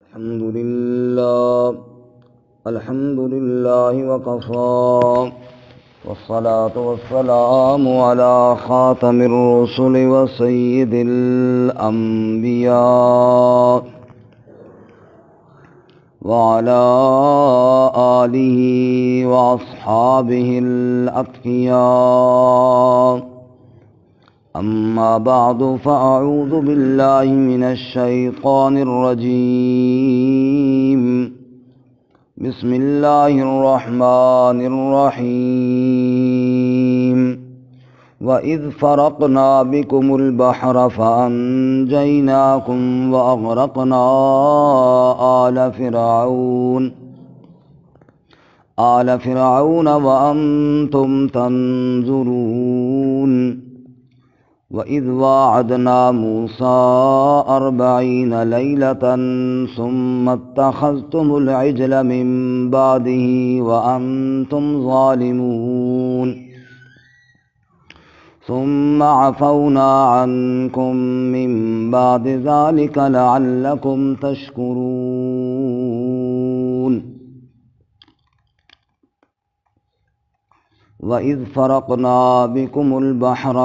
الحمد لله وكفى والصلاة والسلام على خاتم الرسل وسيد الأنبياء وعلى آله وأصحابه الأتقياء. أما بعد فأعوذ بالله من الشيطان الرجيم. بسم الله الرحمن الرحيم. وإذ فرقنا بكم البحر فأنجيناكم وأغرقنا آل فرعون وأنتم تنظرون. وَإِذْ وَاعَدْنَا مُوسَىٰ 40 لَيْلَةً ثُمَّ اتَّخَذْتُمُ الْعِجْلَ مِن بَعْدِهِ وَأَنتُمْ ظَالِمُونَ ثُمَّ عَفَوْنَا عَنكُم مِّن بَعْدِ ذَلِكَ لَعَلَّكُمْ تَشْكُرُونَ. وَإِذْ فَرَقْنَا بِكُمُ الْبَحْرَ،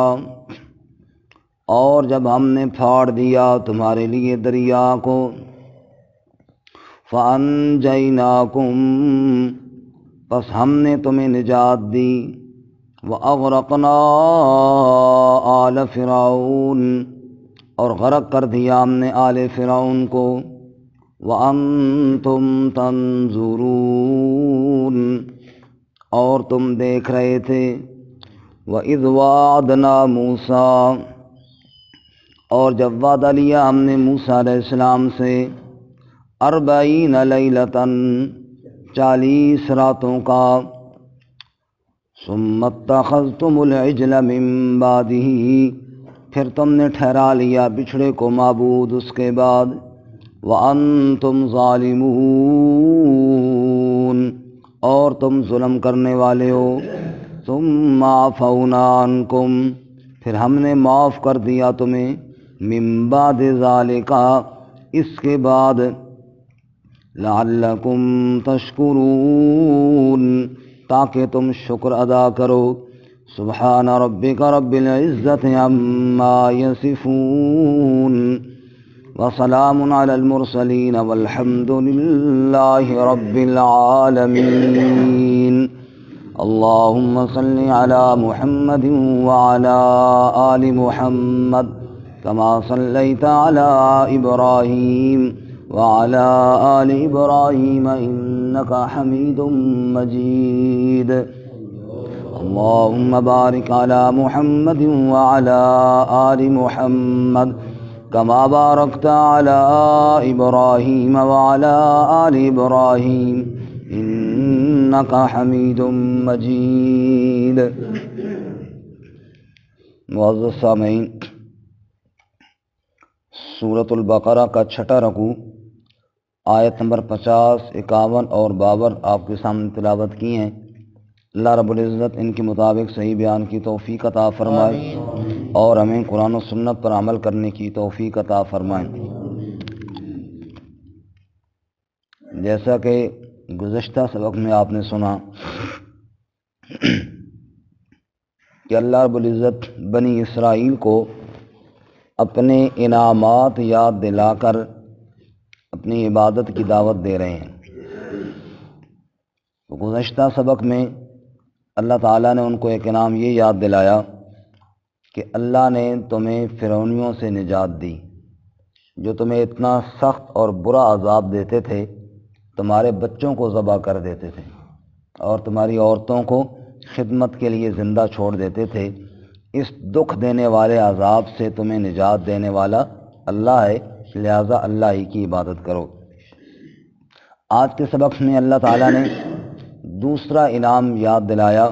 اور جب ہم نے پھاڑ دیا تمہارے لیے دریا کو، فَأَنْجَيْنَاكُمْ، پس ہم نے تمہیں نجات دی، وَأَغْرَقْنَا آلَ فِرْعَوْنَ، اور غرق کر دیا ہم نے آل فرعون کو، وَأَنْتُمْ تَنْظُرُونَ، اور تم دیکھ رہے تھے۔ وَإِذْ وَاعَدْنَا مُوسَىٰ، اور جب وعدہ لیا ہم نے موسیٰ علیہ السلام سے 40 لیلۃً، 40 راتوں کا، ثم اتخذتم العجل من بعدہ، پھر تم نے ٹھہرا لیا بچھڑے کو معبود اس کے بعد، وانتم ظالمون، اور تم ظلم کرنے والے ہو۔ ثم عفونا عنکم، پھر ہم نے معاف کر دیا تمہیں، من بعد ذالک، اس کے بعد، لعلکم تشکرون، تاکہ تم شکر ادا کرو۔ سبحان ربک رب العزت عما یصفون، وسلام علی المرسلین والحمد للہ رب العالمین۔ اللہم صل علی محمد وعلی آل محمد كما صليت على إبراهيم وعلى آل إبراهيم إنك حميد مجيد۔ اللهم بارك على محمد وعلى آل محمد كما باركت على إبراهيم وعلى آل إبراهيم إنك حميد مجيد۔ معزز سامعین، سورۃ البقرہ کا چھٹا رکوع آیت نمبر 50، 51 اور 52 آپ کے سامنے تلاوت کی ہیں۔ اللہ رب العزت ان کے مطابق صحیح بیان کی توفیق عطا فرمائے اور ہمیں قرآن و سنت پر عمل کرنے کی توفیق عطا فرمائے۔ جیسا کہ گزشتہ سبق میں آپ نے سنا کہ اللہ رب العزت بنی اسرائیل کو اپنے انعامات یاد دلا کر اپنی عبادت کی دعوت دے رہے ہیں۔ گزشتہ سبق میں اللہ تعالیٰ نے ان کو ایک انعام یہ یاد دلایا کہ اللہ نے تمہیں فرعونیوں سے نجات دی، جو تمہیں اتنا سخت اور برا عذاب دیتے تھے، تمہارے بچوں کو ذبح کر دیتے تھے اور تمہاری عورتوں کو خدمت کے لیے زندہ چھوڑ دیتے تھے۔ اس دکھ دینے والے عذاب سے تمہیں نجات دینے والا اللہ ہے، لہذا اللہ ہی کی عبادت کرو۔ آج کے سبق میں اللہ تعالیٰ نے دوسرا انعام یاد دلایا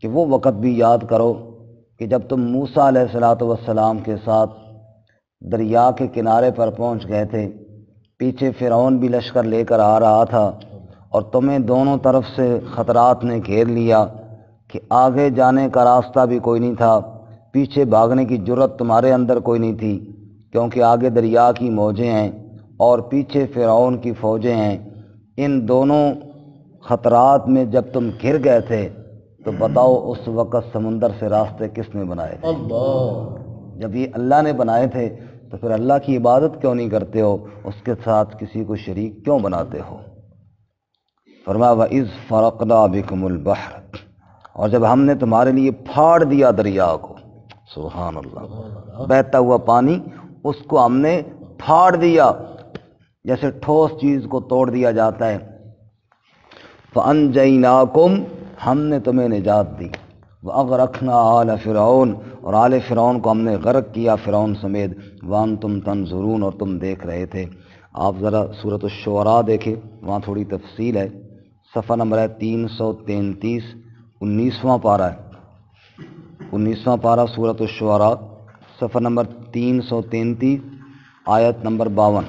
کہ وہ وقت بھی یاد کرو کہ جب تم موسیٰ علیہ السلام کے ساتھ دریا کے کنارے پر پہنچ گئے تھے، پیچھے فرعون بھی لشکر لے کر آ رہا تھا اور تمہیں دونوں طرف سے خطرات نے گھیر لیا کہ آگے جانے کا راستہ بھی کوئی نہیں تھا، پیچھے بھاگنے کی جرت تمہارے اندر کوئی نہیں تھی، کیونکہ آگے دریا کی موجیں ہیں اور پیچھے فرعون کی فوجیں ہیں، ان دونوں خطرات میں جب تم گھر گئے تھے تو بتاؤ اس وقت سمندر سے راستے کس نے بنائے تھے؟ اللہ، جب یہ اللہ نے بنائے تھے تو پھر اللہ کی عبادت کیوں نہیں کرتے ہو؟ اس کے ساتھ کسی کو شریک کیوں بناتے ہو؟ فرمایا وَإِذْ فَرَقْنَا بِكُمُ الْبَحْرَ، اور جب ہم نے تمہارے لیے پھاڑ دیا دریا کو، سبحان اللہ، بہتا ہوا پانی اس کو ہم نے پھاڑ دیا، جیسے ٹھوس چیز کو توڑ دیا جاتا ہے۔ فَأَنْجَيْنَاكُمْ، ہم نے تمہیں نجات دی، وَأَغْرَقْنَا آلَ فِرْعَوْنَ، اور آل فرعون کو ہم نے غرق کیا فرعون سمیت، وَأَنْتُمْ تَنْظُرُونَ، اور تم دیکھ رہے تھے۔ آپ ذرا سورۃ الشعراء دیکھیں، وہاں تھوڑی تفصیل ہے، صفحہ نمبر ہے 333، 19واں پارہ ہے، 19واں پارہ سورۃ الشعراء، صفحہ نمبر 333، آیت نمبر 52،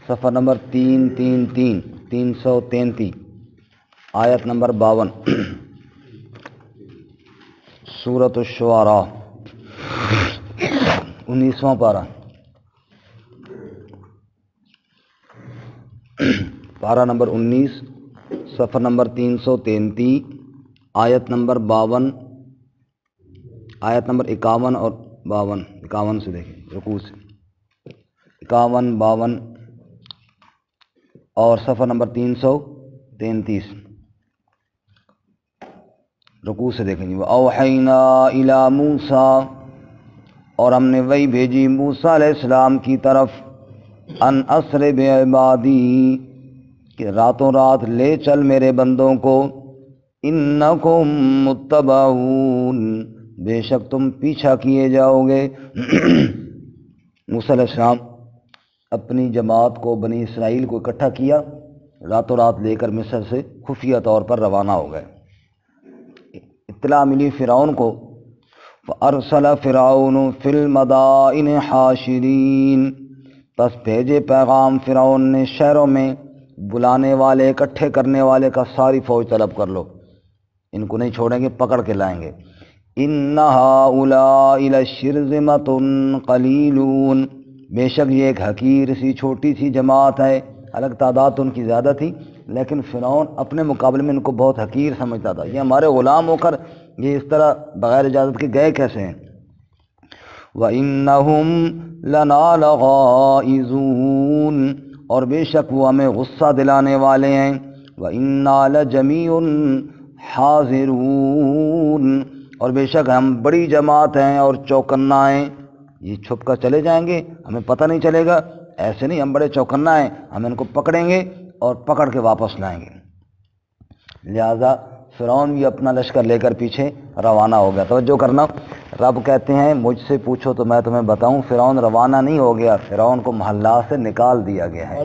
صفحہ نمبر 333 آیت نمبر 52، سورۃ الشعراء 19واں پارہ، پارہ نمبر 19، صفحہ نمبر 333، آیت نمبر 52، آیت نمبر 51 اور 52، 51 سے دیکھیں، رکوع سے 51 52، اور صفحہ نمبر 333 رکوع سے دیکھیں۔ وَأَوْحَيْنَا إِلَى مُوسَىٰ، اور ہم نے وہی بھیجی موسیٰ علیہ السلام کی طرف، ان اسر بعبادی، کہ راتوں رات لے چل میرے بندوں کو، انکم متبعون، بے شک تم پیچھا کیے جاؤ گے۔ موسیٰ علیہ السلام اپنی جماعت کو، بنی اسرائیل کو اکٹھا کیا، راتوں رات لے کر مصر سے خفیہ طور پر روانہ ہو گئے۔ اطلاع ملی فرعون کو، فَأَرْسَلَ فِرْعَوْنُ فِي الْمَدَائِنِ حَاشِرِينَ، پس بھیجے پیغام فرعون نے شہروں میں بلانے والے، اکٹھے کرنے والے کا، ساری فوج طلب کر لو، ان کو نہیں چھوڑیں گے، پکڑ کے لائیں گے۔ إِنَّ هَٰؤُلَاءِ لَشِرْذِمَةٌ قَلِيلُونَ، بے شک یہ ایک حقیر سی چھوٹی سی جماعت ہے، الگ تعداد تو ان کی زیادہ تھی، لیکن فرعون اپنے مقابلے میں ان کو بہت حقیر سمجھتا تھا، یہ ہمارے غلام ہو کر یہ اس طرح بغیر اجازت کے گئے کیسے ہیں؟ وَإِنَّهُمْ لَنَا لَغَائِظُونَ، اور بے شک وہ ہمیں غصہ دلانے والے ہیں۔ وَإِنَّا لَجَمِيعٌ حَاذِرُونَ، اور بے شک ہم بڑی جماعت ہیں اور چوکنا ہیں، یہ چھپ کر چلے جائیں گے، ہمیں پتہ نہیں چلے گا، ایسے نہیں، ہم بڑے چوکنا ہیں، ہم ان کو پکڑیں گے اور پکڑ کے واپس لائیں گے۔ لہذا فرعون بھی اپنا لشکر لے کر پیچھے روانہ ہو گیا۔ توجہ کرنا، رب کہتے ہیں مجھ سے پوچھو تو میں تمہیں بتاؤں، فرعون روانہ نہیں ہو گیا، فرعون کو محلات سے نکال دیا گیا ہے۔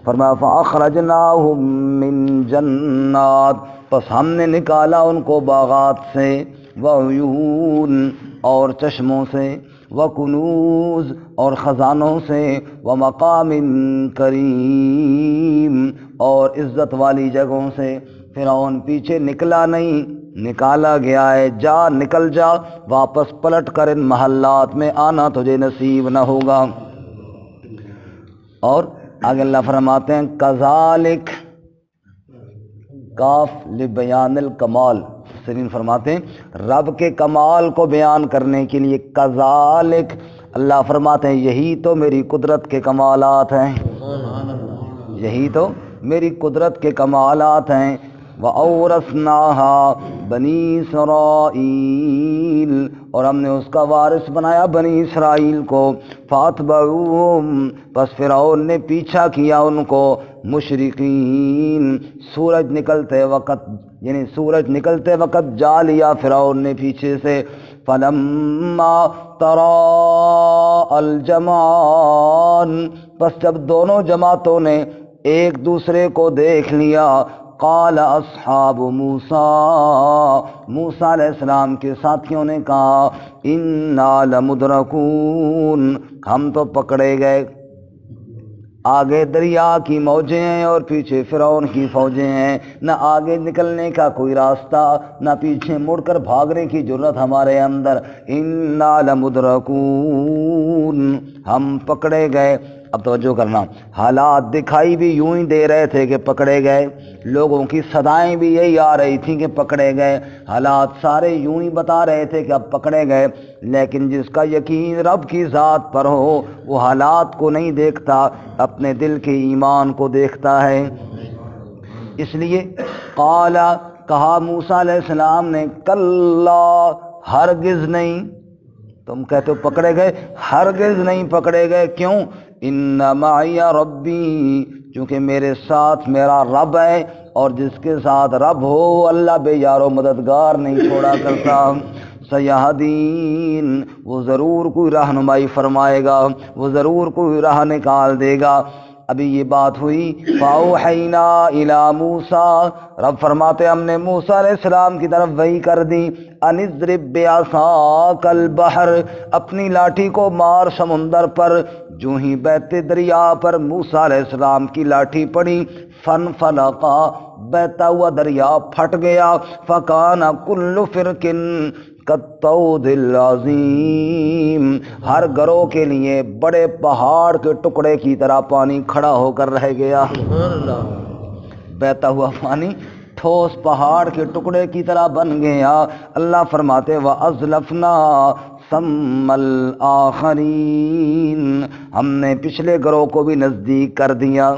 فرمایا فَأَخْرَجْنَاهُم مِّن جَنَّاتٍ، پس ہم نے نکالا ان کو باغات سے، وَعُیُونٍ، اور چشموں سے، وَکُنُوز، اور خزانوں سے، وَمَقَامٍ کریم، اور عزت والی جگہوں سے۔ فرعون پیچھے نکلا نہیں، نکالا گیا ہے، جا نکل جا، واپس پلٹ کر ان محلات میں آنا تجھے نصیب نہ ہوگا۔ اور آگے اللہ فرماتے ہیں کذالک، کاف لبیان الکمال، سرین فرماتے ہیں رب کے کمال کو بیان کرنے کے لیے، کذالک، اللہ فرماتے ہیں یہی تو میری قدرت کے کمالات ہیں، یہی تو میری قدرت کے کمالات ہیں۔ وَأَوْرَثْنَاهَا بَنِي إِسْرَائِيلَ، اور ہم نے اس کا وارث بنایا بنی اسرائیل کو۔ فَأَتْبَعُوهُمْ، پس فرعون نے پیچھا کیا ان کو، مشرقین، سورج نکلتے وقت، یعنی سورج نکلتے وقت جا لیا فرعون نے پیچھے سے۔ فَلَمَّا تَرَاءَ الْجَمْعَانِ، پس جب دونوں جماعتوں نے ایک دوسرے کو دیکھ لیا، قال اصحاب موسیٰ، موسیٰ علیہ السلام کے ساتھیوں نے کہا، انا لمدرکون، ہم تو پکڑے گئے، آگے دریا کی موجیں ہیں اور پیچھے فرعون کی فوجیں ہیں، نہ آگے نکلنے کا کوئی راستہ نہ پیچھے مڑ کر بھاگنے کی جرت ہمارے اندر۔ انا لمدرکون، ہم پکڑے گئے۔ اب توجہ کرنا، حالات دکھائی بھی یوں ہی دے رہے تھے کہ پکڑے گئے، لوگوں کی صدائیں بھی یہی آ رہی تھیں کہ پکڑے گئے، حالات سارے یوں ہی بتا رہے تھے کہ اب پکڑے گئے، لیکن جس کا یقین رب کی ذات پر ہو وہ حالات کو نہیں دیکھتا، اپنے دل کے ایمان کو دیکھتا ہے۔ اس لیے قال، کہا موسیٰ علیہ السلام نے، کلا، ہرگز نہیں، تم کہتے ہو پکڑے گئے، ہرگز نہیں پکڑے گئے۔ کیوں؟ ان معی ربی، چونکہ میرے ساتھ میرا رب ہے، اور جس کے ساتھ رب ہو وہ اللہ بے یار و مددگار نہیں چھوڑا کرتا۔ سیہدین، وہ ضرور کوئی رہنمائی فرمائے گا، وہ ضرور کوئی راہ نکال دے گا۔ ابھی یہ بات ہوئی، فَأَوْحَيْنَا إِلَىٰ مُوسَىٰ، رب فرماتے ہم نے موسیٰ علیہ السلام کی طرف وحی کر دی، أَنِ اضْرِب بِّعَصَاكَ الْبَحْرَ، اپنی لاٹھی کو مار سمندر پر۔ جو ہی بہتے دریا پر موسیٰ علیہ السلام کی لاٹھی پڑی، فَانْفَلَقَا، بہتا ہوا دریا پھٹ گیا، فَكَانَ كُلُّ فِرْقٍ کالطود العظیم، ہر گروہ کے لیے بڑے پہاڑ کے ٹکڑے کی طرح پانی کھڑا ہو کر رہ گیا۔ بہتا ہوا پانی ٹھوس پہاڑ کے ٹکڑے کی طرح بن گیا۔ اللہ فرماتے وَأَزْلَفْنَا ثَمَّ الْآخَرِينَ، ہم نے پچھلے گروہ کو بھی نزدیک کر دیا۔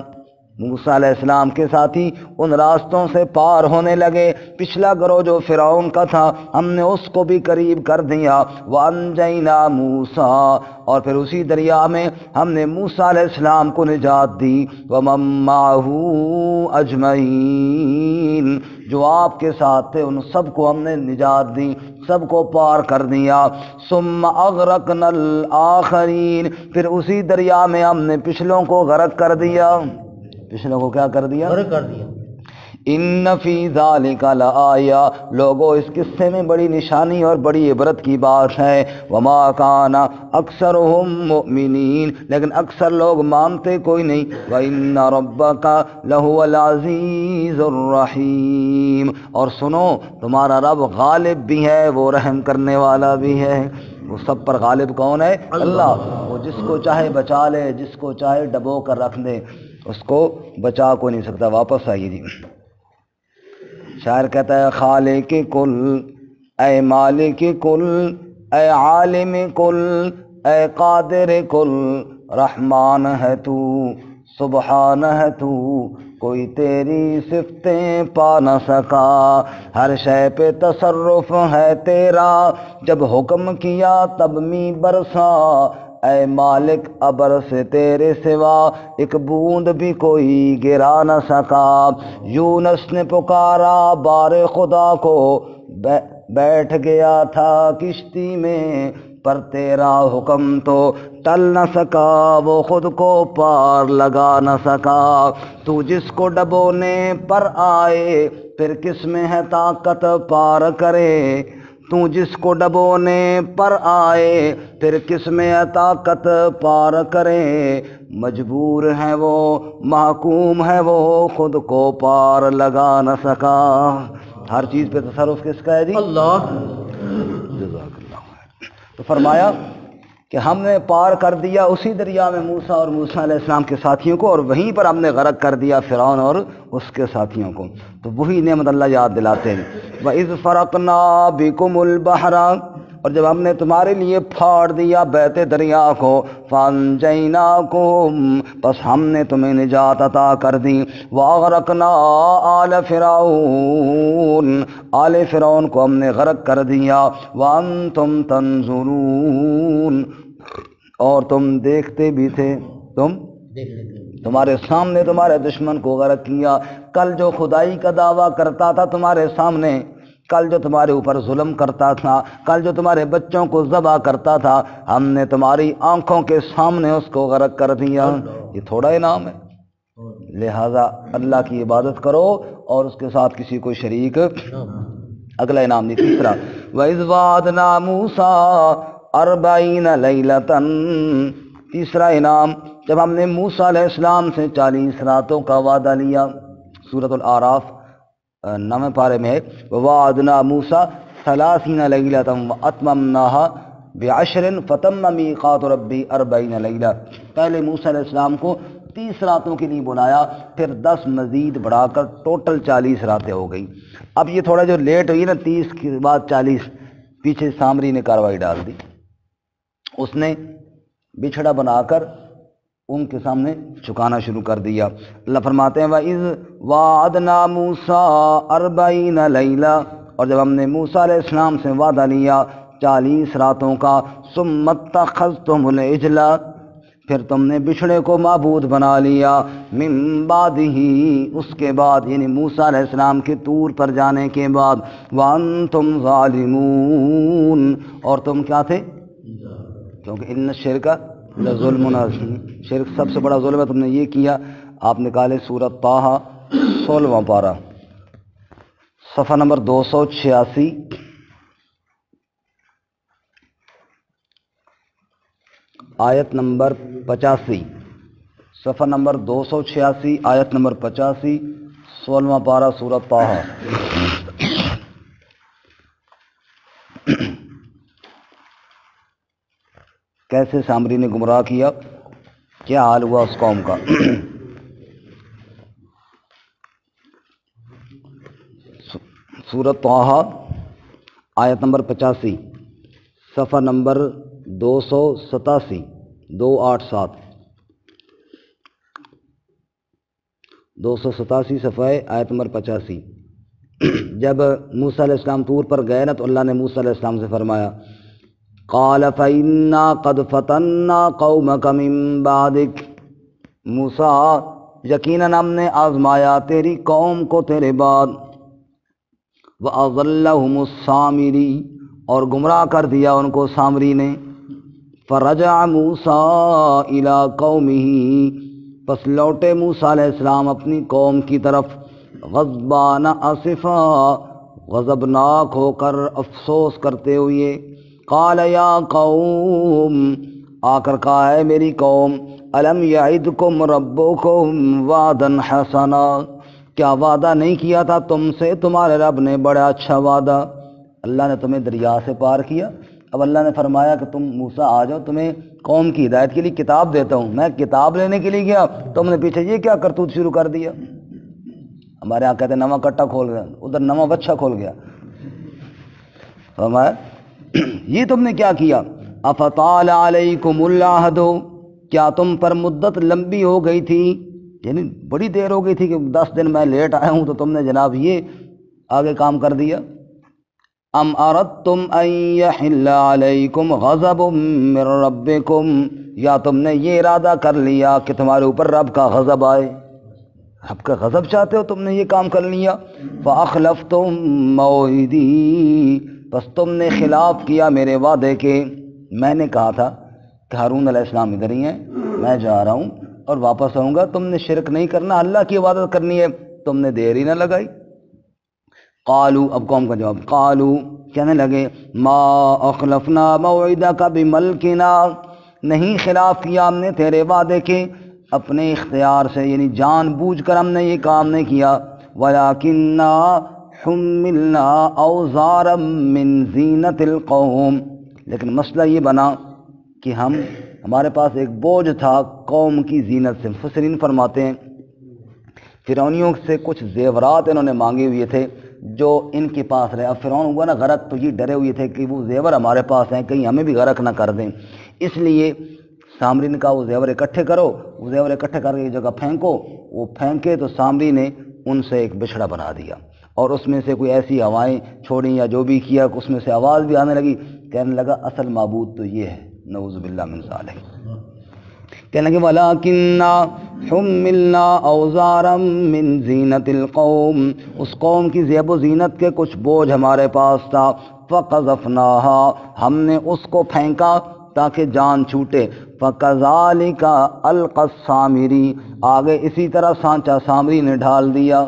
موسیٰ علیہ السلام کے ساتھی ان راستوں سے پار ہونے لگے، پچھلا گروہ جو فرعون کا تھا ہم نے اس کو بھی قریب کر دیا۔ وَأَنْجَيْنَا مُوسَىٰ، اور پھر اسی دریا میں ہم نے موسیٰ علیہ السلام کو نجات دی۔ وَمَن مَّعَهُ أَجْمَعِينَ، جو آپ کے ساتھ تھے ان سب کو ہم نے نجات دی، سب کو پار کر دیا۔ ثُمَّ أَغْرَقْنَا الْآخَرِينَ، پھر اسی دریا میں ہم نے پچھلوں کو غرق کر دیا۔ پچھلوں کو کیا کر دیا؟ غرق کر دیا۔ ان فی ذالک لآیہ، لوگو اس قصے میں بڑی نشانی اور بڑی عبرت کی بات ہے۔ وما کان اکثرهم مؤمنین، لیکن اکثر لوگ مانتے کوئی نہیں۔ وان ربک لہو العزیز الرحیم، اور سنو تمہارا رب غالب بھی ہے، وہ رحم کرنے والا بھی ہے۔ وہ سب پر غالب کون ہے؟ اللہ۔ وہ جس کو چاہے بچا لے، جس کو چاہے ڈبو کر رکھ دے، اس کو بچا کو نہیں سکتا۔ واپس آئیے جی، شاعر کہتا ہے خالق کل، اے مالک کل، اے عالم کل، اے قادر کل، رحمان ہے تو، سبحان ہے تو، کوئی تیری صفتیں پا نہ سکا، ہر شے پہ تصرف ہے تیرا، جب حکم کیا تب می برسا، اے مالک ابر سے تیرے سوا ایک بوند بھی کوئی گرا نہ سکا۔ یونس نے پکارا بار خدا کو، بیٹھ گیا تھا کشتی میں، پر تیرا حکم تو ٹل نہ سکا، وہ خود کو پار لگا نہ سکا۔ تو جس کو ڈبونے پر آئے، پھر کس میں ہے طاقت پار کرے، تو جس کو ڈبونے پر آئے، پھر کس میں طاقت پار کرے، مجبور ہے وہ، محکوم ہے وہ، خود کو پار لگا نہ سکا۔ ہر چیز پہ تصرف کس کا ہے جی؟ اللہ۔ جزاک اللہ۔ تو فرمایا کہ ہم نے پار کر دیا اسی دریا میں موسیٰ اور موسیٰ علیہ السلام کے ساتھیوں کو، اور وہیں پر ہم نے غرق کر دیا فرعون اور اس کے ساتھیوں کو۔ تو وہی نعمت اللہ یاد دلاتے ہیں۔ وَإِذْ فَرَقْنَا بِكُمُ الْبَحْرَ، اور جب ہم نے تمہارے لیے پھاڑ دیا بہتے دریا کو، فَأَنْجَيْنَاكُمْ، پس ہم نے تمہیں نجات عطا کر دی۔ وَأَغْرَقْنَا آلَ فِرْعَوْنَ، آل فرعون کو ہم نے غرق کر دیا۔ وَأَنْتُمْ تَنْظُرُونَ، اور تم دیکھتے بھی تھے، تمہارے سامنے تمہارے دشمن کو غرق کیا۔ کل جو خدائی کا دعویٰ کرتا تھا تمہارے سامنے، کل جو تمہارے اوپر ظلم کرتا تھا، کل جو تمہارے بچوں کو ذبح کرتا تھا، ہم نے تمہاری آنکھوں کے سامنے اس کو غرق کر دیا۔ یہ تھوڑا انعام ہے، لہذا اللہ کی عبادت کرو اور اس کے ساتھ کسی کو شریک۔ اگلا انعام نہیں، تیسرا، وَإِذْ وَعَدْنَا مُوسَىٰ 40 لَيْلَةً، تیسرا انعام جب ہم نے موسیٰ علیہ السلام سے 40 راتوں کا وعدہ لیا، سورۃ الاعراف 9 پارے میں ہے، وَوَعَدْنَا مُوسَىٰ 30 لَيْلَةً وَأَتْمَمْنَاهَا ب10 فَتَمَّ مِيقَاتُ رَبِّي 40 لَيْلَةً۔ پہلے موسیٰ علیہ السلام کو 30 راتوں کے لیے بلایا، پھر 10 مزید بڑھا کر ٹوٹل 40 راتیں ہو گئی۔ اب یہ تھوڑا جو لیٹ ہوئی نا، 30 کے بعد 40، پیچھے سامری نے کارروائی ڈال دی، اس نے بچھڑا بنا کر ان کے سامنے چکانا شروع کر دیا۔ اللہ فرماتے ہیں وَإِذْ وَعَدْنَا مُوسَىٰ 40 لَيْلَةً، اور جب ہم نے موسیٰ علیہ السلام سے وعدہ لیا 40 راتوں کا، ثُمَّ اتَّخَذْتُمُ الْعِجْلَ، پھر تم نے بچھڑے کو معبود بنا لیا، من بعدہ، اس کے بعد یعنی موسیٰ علیہ السلام کے طور پر جانے کے بعد، وَأَنْتُمْ ظَالِمُونَ، اور تم کیا تھے؟ کیونکہ ان الشرک لظلم عظیم، شرک سب سے بڑا ظلم ہے، تم نے یہ کیا۔ آپ نکالے سورۃ طٰہٰ 16واں پارہ، صفحہ نمبر 286، آیت نمبر 85، صفحہ نمبر 286 آیت نمبر 85، 16واں پارہ سورۃ طٰہٰ۔ کیسے سامری نے گمراہ کیا، کیا حال ہوا اس قوم کا۔ سورۃ طٰہٰ آیت نمبر 85، صفحہ نمبر 287، 287، 287 صفحہ آیت نمبر 85۔ جب موسیٰ علیہ السلام طور پر گئے نا، تو اللہ نے موسیٰ علیہ السلام سے فرمایا، قال فإنا قد فتنا قومك من بعدك، موسیٰ یقیناً ہم نے آزمایا تیری قوم کو تیرے بعد، وأضلهم السامری، اور گمراہ کر دیا ان کو سامری نے، فرجع موسیٰ الی قومہ، پس لوٹے موسیٰ علیہ السلام اپنی قوم کی طرف، غضبان اسفا، غضبناک ہو کر، افسوس کرتے ہوئے، قال یا قوم، آ کر کہا ہے میری قوم، الم یعدکم ربکم وعدا حسنا، کیا وعدہ نہیں کیا تھا تم سے تمہارے رب نے بڑا اچھا وعدہ۔ اللہ نے تمہیں دریا سے پار کیا، اب اللہ نے فرمایا کہ تم موسیٰ آ جاؤ، تمہیں قوم کی ہدایت کے لیے کتاب دیتا ہوں۔ میں کتاب لینے کے لیے گیا، تم نے پیچھے یہ کیا کرتوت شروع کر دیا۔ ہمارے یہاں کہتے ہیں نواں کٹا کھول گیا، ادھر نواں بچہ کھول گیا۔ فرمایا یہ تم نے کیا کیا، افطال علیکم العہد، کیا تم پر مدت لمبی ہو گئی تھی، یعنی بڑی دیر ہو گئی تھی کہ 10 دن میں لیٹ آیا ہوں تو تم نے جناب یہ آگے کام کر دیا۔ ام اردتم ان یحل علیکم غضب من ربکم، یا تم نے یہ ارادہ کر لیا کہ تمہارے اوپر رب کا غضب آئے، رب کا غضب چاہتے ہو، تم نے یہ کام کر لیا۔ فاخلفتم موعدی، بس تم نے خلاف کیا میرے وعدے کے، میں نے کہا تھا کہ ہارون علیہ السلام ادھر ہی ہیں، میں جا رہا ہوں اور واپس آؤں گا، تم نے شرک نہیں کرنا، اللہ کی عبادت کرنی ہے، تم نے دیر ہی نہ لگائی۔ قالو، اب قوم کا جواب، قالو کہنے لگے، ما اخلفنا موعدک بملکنا، نہیں خلاف کیا ہم نے تیرے وعدے کے اپنے اختیار سے، یعنی جان بوجھ کر ہم نے یہ کام نہیں کیا، ولکننا حملنا اوزارا من زینت القوم، لیکن مسئلہ یہ بنا کہ ہمارے پاس ایک بوجھ تھا قوم کی زینت سے۔ مفسرین فرماتے ہیں فرعونیوں سے کچھ زیورات انہوں نے مانگے ہوئے تھے جو ان کے پاس رہے، اب فرعون ہوا نا غرق، تو یہ ڈرے ہوئے تھے کہ وہ زیور ہمارے پاس ہیں، کہیں ہمیں بھی غرق نہ کر دیں، اس لیے سامری نے کہا وہ زیور اکٹھے کرو، وہ زیور اکٹھے کر کے ایک جگہ پھینکو، وہ پھینکے تو سامری نے ان سے ایک بچھڑا بنا دیا، اور اس میں سے کوئی ایسی ہوائیں چھوڑیں یا جو بھی کیا، اس میں سے آواز بھی آنے لگی، کہنے لگا اصل معبود تو یہ ہے، نعوذ باللہ من ذالک، کہنے لگے وَلَكِنَّا حُمِّلْنَا أَوْزَارًا مِّن زِینَةِ الْقَوْمِ، اس قوم کی زیب و زینت کے کچھ بوجھ ہمارے پاس تھا، فَقَذَفْنَاهَا، ہم نے اس کو پھینکا تاکہ جان چھوٹے، فَكَذَلِكَ أَلْقَى السَّامِرِي، آگے اسی طرح سانچہ سامری نے ڈھال دیا،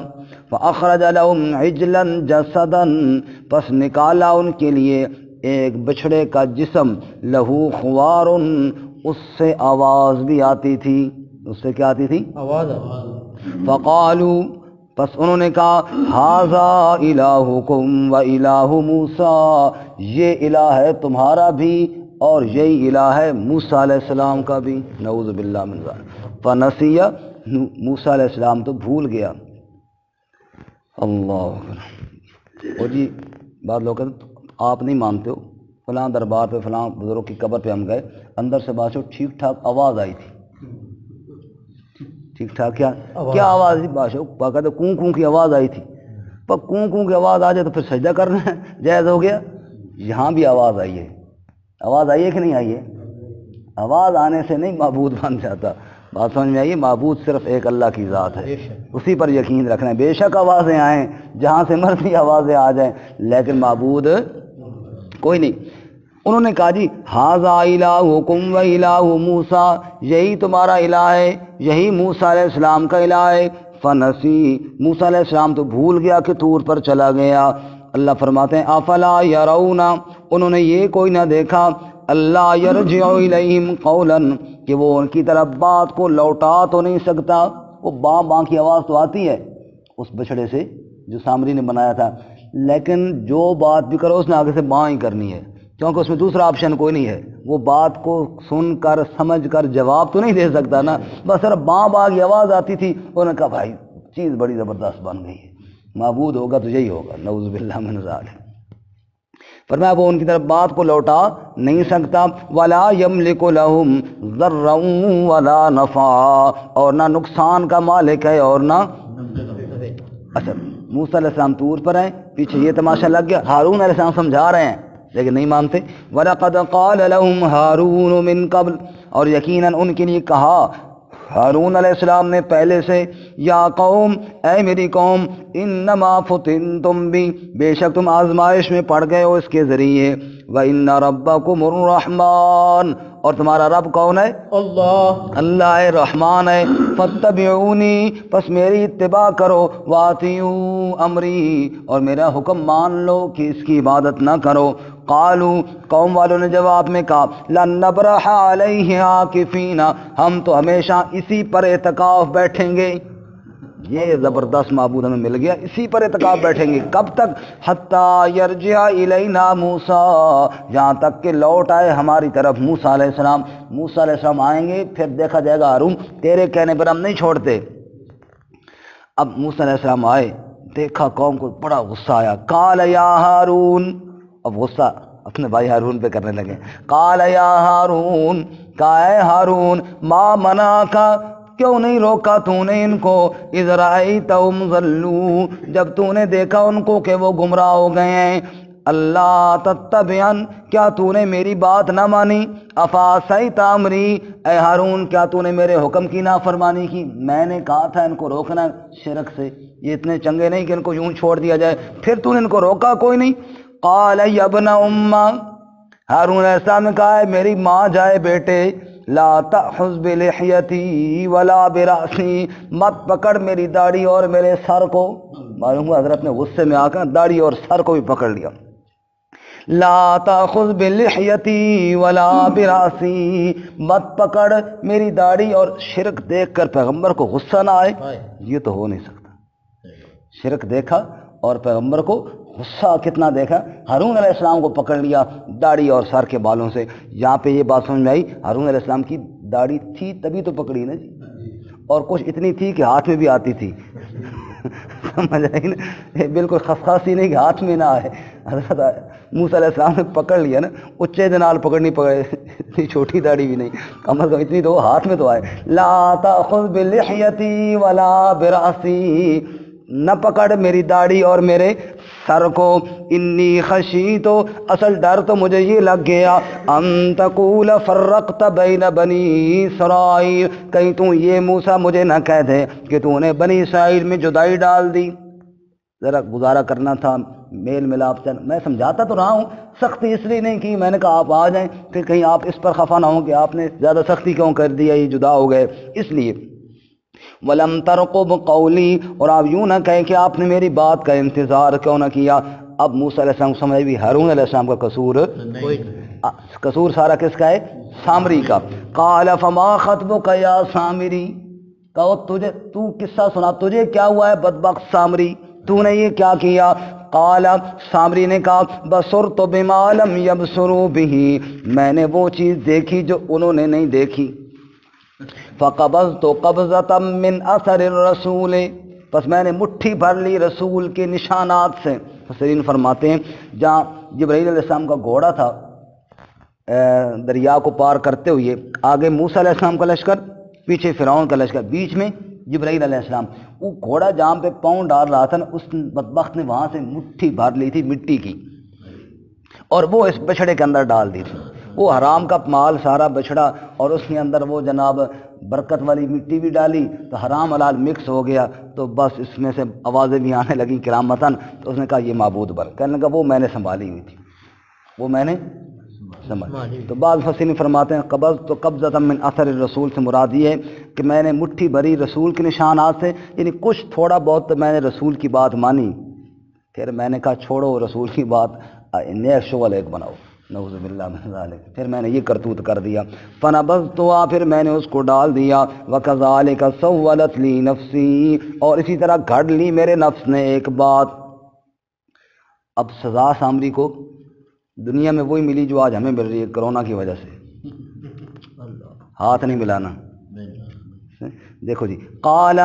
فَأَخْرَجَ لَهُمْ عِجْلًا جَسَدًا، پس نکالا ان کے لیے ایک بچھڑے کا جسم، لہو خوار، اس سے آواز بھی آتی تھی، اس سے کیا آتی تھی؟ آواز۔ فقالوا، پس انہوں نے کہا ھذا الہکم و الہ موسیٰ، یہ الہ ہے تمہارا بھی اور یہی الہ ہے موسیٰ علیہ السلام کا بھی، نعوذ باللہ من ذلک۔ فنسی، موسیٰ علیہ السلام تو بھول گیا۔ اللہ اکبر۔ اور جی بعض لوگ کہتے ہیں آپ نہیں مانتے ہو، فلاں دربار پہ فلاں بزرگ کی قبر پہ ہم گئے، اندر سے بادشاہ ٹھیک ٹھاک آواز آئی تھی، ٹھیک ٹھاک کیا آواز تھی؟ بادشاہ کہتے کوں کوں کی آواز آئی تھی، پر کوں کوں کی آواز آ جائے تو پھر سجدہ کرنا ہے، جائز ہو گیا؟ یہاں بھی آواز آئی ہے، آواز آئی ہے کہ نہیں آئی ہے؟ آواز آنے سے نہیں معبود بن جاتا، بات سمجھ میں آئیے؟ معبود صرف ایک اللہ کی ذات ہے، اسی پر یقین رکھنا ہے۔ بے شک آوازیں آئیں، جہاں سے مرضی آوازیں آ جائیں، لیکن معبود کوئی نہیں۔ انہوں نے کہا جی ھذا الہکم و الہ موسیٰ، یہی تمہارا الہ ہے، یہی موسیٰ علیہ السلام کا الہ ہے۔ فنسی، موسیٰ علیہ السلام تو بھول گیا کہ طور پر چلا گیا۔ اللہ فرماتے ہیں افلا یرون، انہوں نے یہ کوئی نہ دیکھا، اللہ یرجع الیہم قولا، کہ وہ ان کی طرف بات کو لوٹا تو نہیں سکتا۔ وہ باں باں کی آواز تو آتی ہے اس بچڑے سے جو سامری نے بنایا تھا، لیکن جو بات بھی کرو اس نے آگے سے باں ہی کرنی ہے، کیونکہ اس میں دوسرا آپشن کوئی نہیں ہے۔ وہ بات کو سن کر سمجھ کر جواب تو نہیں دے سکتا نا، بس صرف باں باں کی آواز آتی تھی۔ انہوں نے کہا بھائی چیز بڑی زبردست بن گئی ہے، معبود ہوگا تو یہی ہوگا، نعوذ باللہ من ذالک۔ فرمایا وہ ان کی طرف بات کو لوٹا نہیں سکتا، ولا یملک لہم ضرا ولا نفعا، اور نہ نقصان کا مالک ہے اور نہ۔ اچھا موسیٰ علیہ السلام طور پر ہیں، پیچھے یہ تماشا لگ گیا، ہارون علیہ السلام سمجھا رہے ہیں لیکن نہیں مانتے۔ وَلَقَدْ قَالَ لَهُمْ هَارُونُ مِن قَبْلُ، اور یقیناً ان کے لیے کہا ہارون علیہ السلام نے پہلے سے، یا قوم، اے میری قوم، انما فتنتم بھی، بے شک تم آزمائش میں پڑ گئے ہو اس کے ذریعے، وَإِنَّ رَبَّكُمُ الرَّحْمَنُ، اور تمہارا رب کون ہے؟ اللہ رحمان ہے۔ فاتبعونی، پس میری اتباع کرو، وَأَطِیعُوا امری، اور میرا حکم مان لو کہ اس کی عبادت نہ کرو۔ قالوا، قوم والوں نے جواب میں کہا، لن نبرح علیہ عاکفین، ہم تو ہمیشہ اسی پر اعتکاف بیٹھیں گے۔ یہ زبردست معبود ہمیں مل گیا، اسی پر اعتکاف بیٹھیں گے، کب تک؟ حتی یرجع الینا موسیٰ، جہاں تک کہ لوٹ آئے ہماری طرف موسیٰ علیہ السلام۔ موسیٰ علیہ السلام آئیں گے پھر دیکھا جائے گا ہارون تیرے کہنے پر ہم نہیں چھوڑتے۔ اب موسیٰ علیہ السلام آئے، دیکھا قوم کو بڑا غصہ آیا، قال یا ہارون، اب غصہ اپنے بھائی ہارون پہ کرنے لگے، قال یا ہارون، کہا اے ہارون، ما منعکا، کیوں نہیں روکا تو نے ان کو، اذ رأیتہم ضلوا، جب تو نے دیکھا ان کو کہ وہ گمراہ ہو گئے ہیں، اللہ تتبعن، کیا تو نے میری بات نہ مانی، افعصیت امری، اے ہارون کیا تو نے میرے حکم کی نافرمانی کی؟ میں نے کہا تھا ان کو روکنا شرک سے، یہ اتنے چنگے نہیں کہ ان کو یوں چھوڑ دیا جائے، پھر تو نے ان کو روکا کوئی نہیں۔ قال یا ابن امہ، ہارون علیہ السلام نے کہا ہے میری ماں جائے بیٹے، لا تأخذ بلحیتی ولا براسی، مت پکڑ میری داڑھی اور میرے سر کو۔ معلوم ہوا حضرت نے غصے میں آ کر داڑھی اور سر کو بھی پکڑ لیا۔ لا تأخذ بلحیتی ولا براسی، مت پکڑ میری داڑھی اور شرک دیکھ کر پیغمبر کو غصہ نہ آئے، یہ تو ہو نہیں سکتا۔ شرک دیکھا اور پیغمبر کو غصہ کتنا دیکھا، ہارون علیہ السلام کو پکڑ لیا داڑھی اور سر کے بالوں سے۔ یہاں پہ یہ بات سمجھ میں آئی، ہارون علیہ السلام کی داڑھی تھی تبھی تو پکڑی نا جی، اور کچھ اتنی تھی کہ ہاتھ میں بھی آتی تھی سمجھ آئی نا، بالکل خسخاسی نہیں کہ ہاتھ میں نہ آئے۔ حضرت موسیٰ علیہ السلام نے پکڑ لیا نا، اچے دنال پکڑنی پڑے، اتنی چھوٹی داڑھی بھی نہیں، کم از کم اتنی تو ہاتھ میں تو آئے۔ لا تأخذ بلحیتی ولا براسی، نہ پکڑ میری داڑھی اور میرے سر کو، انی خشیت، اصل ڈر تو مجھے یہ لگ گیا، ان تقول فرقت بین بنی اسرائیل، کہیں تو یہ موسیٰ مجھے نہ کہہ دے کہ تو نے بنی اسرائیل میں جدائی ڈال دی۔ ذرا گزارا کرنا تھا، میل ملاپ چل، میں سمجھاتا تو رہا ہوں، سختی اس لیے نہیں کی، میں نے کہا آپ آ جائیں، پھر کہیں آپ اس پر خفا نہ ہوں کہ آپ نے زیادہ سختی کیوں کر دیا، یہ جدا ہو گئے، اس لیے۔ وَلَمْ تَرْقُبْ قَوْلِي، اور آپ یوں نہ کہیں کہ آپ نے میری بات کا انتظار کیوں نہ کیا۔ اب موسیٰ علیہ السلام کو سمجھ بھی ہارون علیہ السلام کا قصور، قصور سارا کس کا ہے؟ سامری کا۔ قال فما خطبک یا سامری، کہو تو قصہ سنا، تجھے کیا ہوا ہے بدبخت سامری، تو نے یہ کیا کیا؟ قال سامری نے کہا بصرت بما لم یبصروا بہ، میں نے وہ چیز دیکھی جو انہوں نے نہیں دیکھی۔ فقبضت قبضۃ من اثر الرسول، پس میں نے مٹھی بھر لی رسول کے نشانات سے۔ مفسرین فرماتے ہیں جہاں جبرائیل علیہ السلام کا گھوڑا تھا دریا کو پار کرتے ہوئے، آگے موسیٰ علیہ السلام کا لشکر، پیچھے فرعون کا لشکر، بیچ میں جبرائیل علیہ السلام، وہ گھوڑا جہاں پہ پاؤں ڈال رہا تھا نا، اس بدبخت نے وہاں سے مٹھی بھر لی تھی مٹی کی، اور وہ اس بچھڑے کے اندر ڈال دی تھی۔ وہ حرام کا مال سارا بچھڑا، اور اس کے اندر وہ جناب برکت والی مٹی بھی ڈالی، تو حرام حلال مکس ہو گیا، تو بس اس میں سے آوازیں بھی آنے لگیں کرامتاً۔ تو اس نے کہا یہ معبود بر، کہنے لگا وہ میں نے سنبھالی ہوئی تھی، وہ میں نے سنبھالی۔ تو بعض مفسرین فرماتے ہیں قبض تو قبضۃ من اثر الرسول سے مراد یہ ہے کہ میں نے مٹھی بھری رسول کے نشانات سے، یعنی کچھ تھوڑا بہت تو میں نے رسول کی بات مانی، پھر میں نے کہا چھوڑو رسول کی بات، نیک شغل ایک بناؤ، نعوذ باللہ من ذالک، پھر میں نے یہ کرتوت کر دیا۔ فنبذتها، پھر میں نے اس کو ڈال دیا، وکذالک سولت لی نفسی، اور اسی طرح گھڑ لی میرے نفس نے ایک بات۔ اب سزا سامری کو دنیا میں وہی ملی جو آج ہمیں مل رہی ہے کرونا کی وجہ سے، ہاتھ نہیں ملانا۔ دیکھو جی، قال،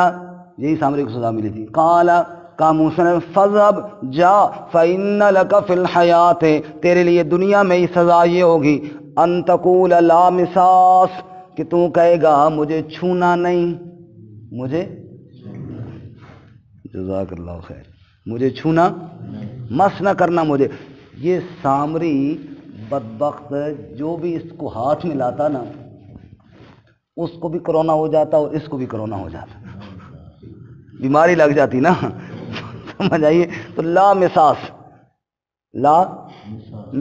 یہی سامری کو سزا ملی تھی۔ قال کا موسیٰ نے فذهب، جا، فإن لك فی الحیات، تیرے لیے دنیا میں ہی سزا یہ ہوگی، ان تقول لا مساس، کہ تو کہے گا مجھے چھونا نہیں، مجھے، جزاک اللہ خیر، مجھے چھونا، مس نہ کرنا مجھے۔ یہ سامری بدبخت جو بھی اس کو ہاتھ میں لاتا نا، اس کو بھی کرونا ہو جاتا اور اس کو بھی کرونا ہو جاتا، بیماری لگ جاتی نا، سمجھ آئیے۔ تو لا مساس، لا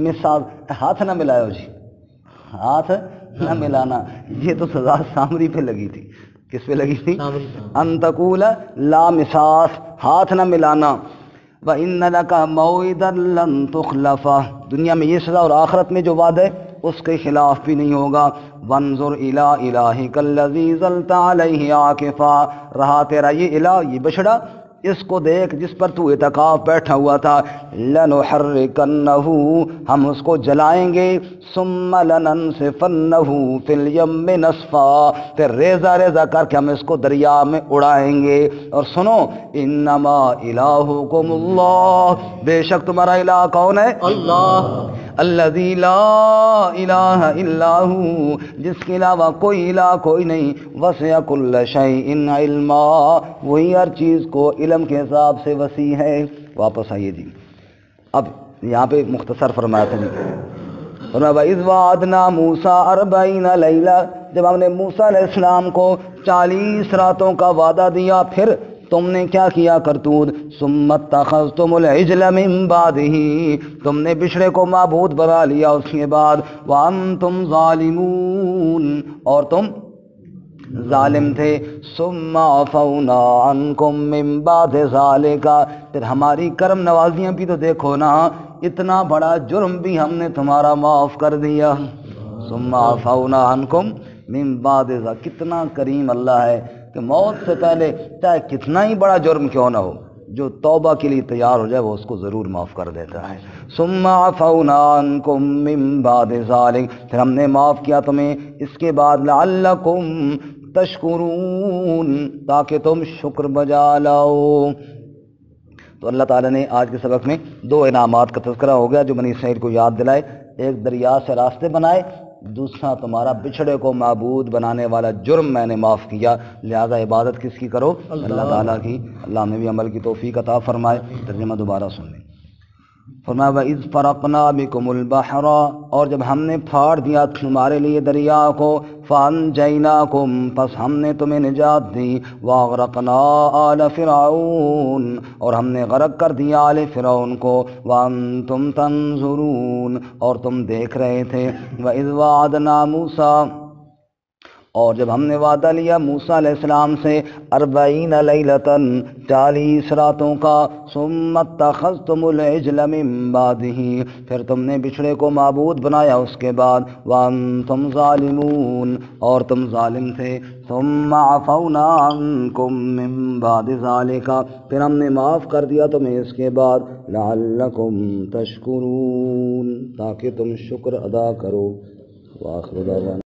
مساس، ہاتھ نہ ملاؤ جی، ہاتھ نہ ملانا، یہ تو سزا سامری پہ لگی تھی۔ کس پہ لگی تھی؟ ان تقول لا مساس، ہاتھ نہ ملانا۔ وَإِنَّ لَكَ مَوْعِدًا لَن تُخْلَفَهُ، دنیا میں یہ سزا اور آخرت میں جو وعدہ ہے اس کے خلاف بھی نہیں ہوگا۔ وَانظُرْ إِلَىٰ إِلَٰهِكَ الَّذِي ظَلْتَ عَلَيْهِ عَاكِفًا، رہا تیرا یہ الہ، یہ بچڑا، اس کو دیکھ جس پر تو اعتکاف بیٹھا ہوا تھا۔ لَنُحَرِّكَنَّهُ، ہم اس کو جلائیں گے، ثُمَّ لَنَنسِفَنَّهُ فِي الْيَمِّ نَسْفًا، پھر ریزہ ریزہ کر کے ہم اس کو دریا میں اڑائیں گے۔ اور سنو، انما الہکم اللہ، بے شک تمہارا الہ کون ہے؟ اللہ، الذی لا الہ الا ہو، جس کے علاوہ کوئی الہ کوئی نہیں۔ وسع کل شیء علما، وہی ہر چیز کو علم کے حساب سے وسیع ہے۔ واپس آئیے جی، اب یہاں پہ مختصر فرمایا تھا جی، فرمایا وَإِذْ وَعَدْنَا مُوسَىٰ 40 لَيْلَةً، جب ہم نے موسیٰ علیہ السلام کو 40 راتوں کا وعدہ دیا، پھر تم نے کیا کیا کرتوت؟ ثُمَّ اتَّخَذْتُمُ الْعِجْلَ مِن بَعْدِهِ، تم نے بچڑے کو معبود بنا لیا اس کے بعد۔ وَأَنْتُمْ ظَالِمُونَ، اور تم ظالم تھے۔ ثُمَّ عَفَوْنَا عَنْكُمْ مِن بَعْدِ ذَلِكَ، پھر ہماری کرم نوازیاں بھی تو دیکھو نا، اتنا بڑا جرم بھی ہم نے تمہارا معاف کر دیا۔ ثُمَّ عَفَوْنَا عَنْكُمْ مِن بَعْدِ ذَلِكَ، کتنا کریم اللہ ہے کہ موت سے پہلے چاہے کتنا ہی بڑا جرم کیوں نہ ہو، جو توبہ کے لیے تیار ہو جائے وہ اس کو ضرور معاف کر دیتا ہے۔ ثم عفونا عنکم من بعد ذلک، پھر ہم نے معاف کیا تمہیں اس کے بعد، لعلکم تشکرون، تاکہ تم شکر بجا لاؤ۔ تو اللہ تعالیٰ نے آج کے سبق میں 2 انعامات کا تذکرہ ہو گیا جو بنی اسرائیل کو یاد دلائے، ایک دریا سے راستے بنائے، دوسرا تمہارا بچھڑے کو معبود بنانے والا جرم میں نے معاف کیا، لہذا عبادت کس کی کرو؟ اللہ تعالیٰ کی۔ اللہ ہمیں بھی عمل کی توفیق عطا فرمائے۔ ترجمہ دوبارہ سن لیں۔ فرمایا وَإِذْ فَرَقْنَا بِكُمُ الْبَحْرَ، اور جب ہم نے پھاڑ دیا تمہارے لیے دریا کو، فَأَنْجَيْنَاكُمْ، پس ہم نے تمہیں نجات دی، وَأَغْرَقْنَا آلَ فِرْعَوْنَ، اور ہم نے غرق کر دیا آل فرعون کو، وَأَنْتُمْ تَنْظُرُونَ، اور تم دیکھ رہے تھے۔ وَإِذْ وَعَدْنَا مُوسَىٰ، اور جب ہم نے وعدہ لیا موسیٰ علیہ السلام سے 40 لیلۃً 40 راتوں کا، ثم اتخذتم العجل من بعدہ، پھر تم نے بچھڑے کو معبود بنایا اس کے بعد، وانتم ظالمون، اور تم ظالم تھے، ثم عفونا عنکم من بعد ذلک، پھر ہم نے معاف کر دیا تمہیں اس کے بعد، لعلکم تشکرون، تاکہ تم شکر ادا کرو۔ وآخر دعوانا